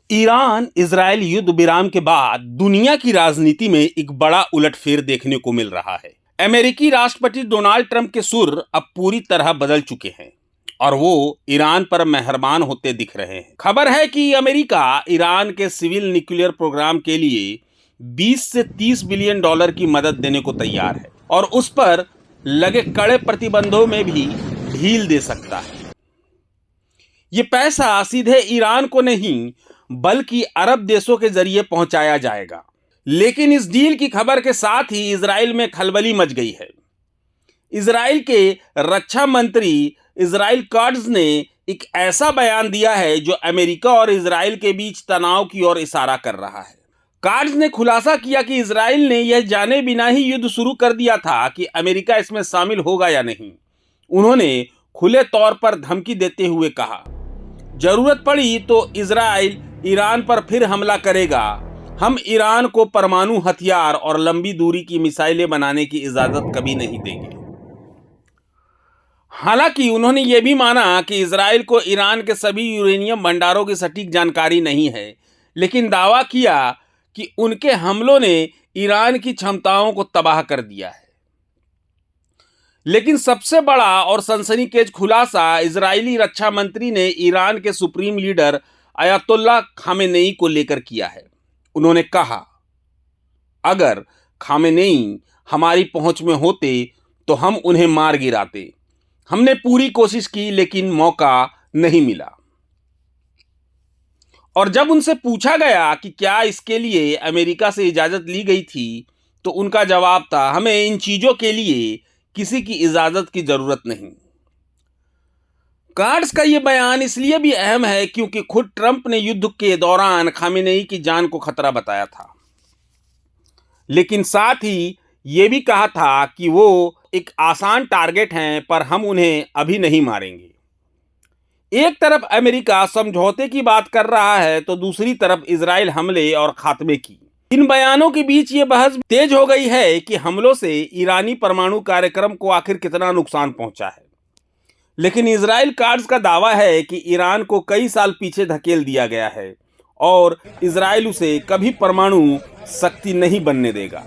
Iran Israel युद्ध विराम के बाद दुनिया की राजनीति में एक बड़ा उलटफेर देखने को मिल रहा है। अमेरिकी राष्ट्रपति डोनाल्ड ट्रंप के सुर अब पूरी तरह बदल चुके हैं और वो ईरान पर मेहरबान होते दिख रहे हैं। खबर है कि अमेरिका ईरान के सिविल न्यूक्लियर प्रोग्राम के लिए 20 से 30 बिलियन डॉलर की मदद देने को तैयार है और उस पर लगे कड़े प्रतिबंधों में भी ढील दे सकता है। ये पैसा सीधे ईरान को नहीं बल्कि अरब देशों के जरिए पहुंचाया जाएगा। लेकिन इस डील की खबर के साथ ही इजराइल में खलबली मच गई है। इजराइल के रक्षा मंत्री इजराइल काट्ज ने एक ऐसा बयान दिया है जो अमेरिका और इजराइल के बीच तनाव की ओर इशारा कर रहा है। काट्ज ने खुलासा किया कि इजराइल ने यह जाने बिना ही युद्ध शुरू कर दिया था कि अमेरिका इसमें शामिल होगा या नहीं। उन्होंने खुले तौर पर धमकी देते हुए कहा, जरूरत पड़ी तो इजराइल ईरान पर फिर हमला करेगा। हम ईरान को परमाणु हथियार और लंबी दूरी की मिसाइलें बनाने की इजाजत कभी नहीं देंगे। हालांकि उन्होंने यह भी माना कि इजराइल को ईरान के सभी यूरेनियम भंडारों की सटीक जानकारी नहीं है, लेकिन दावा किया कि उनके हमलों ने ईरान की क्षमताओं को तबाह कर दिया है। लेकिन सबसे बड़ा और सनसनीखेज खुलासा इजरायली रक्षा मंत्री ने ईरान के सुप्रीम लीडर अयतुल्ला खामेनेई को लेकर किया है। उन्होंने कहा, अगर खामेनेई हमारी पहुंच में होते तो हम उन्हें मार गिराते। हमने पूरी कोशिश की लेकिन मौका नहीं मिला। और जब उनसे पूछा गया कि क्या इसके लिए अमेरिका से इजाजत ली गई थी, तो उनका जवाब था, हमें इन चीजों के लिए किसी की इजाजत की जरूरत नहीं। काट्ज का यह बयान इसलिए भी अहम है क्योंकि खुद ट्रंप ने युद्ध के दौरान खामेनेई की जान को खतरा बताया था, लेकिन साथ ही यह भी कहा था कि वो एक आसान टारगेट हैं पर हम उन्हें अभी नहीं मारेंगे। एक तरफ अमेरिका समझौते की बात कर रहा है तो दूसरी तरफ इजराइल हमले और खात्मे की। इन बयानों के बीच ये बहस तेज हो गई है कि हमलों से ईरानी परमाणु कार्यक्रम को आखिर कितना नुकसान पहुंचा है। लेकिन इजराइल काट्ज का दावा है कि ईरान को कई साल पीछे धकेल दिया गया है और इजराइल उसे कभी परमाणु शक्ति नहीं बनने देगा।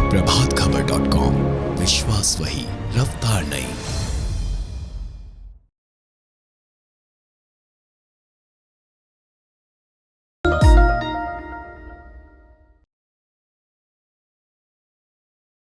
प्रभातखबर.com, विश्वास वही, रफ्तार नहीं।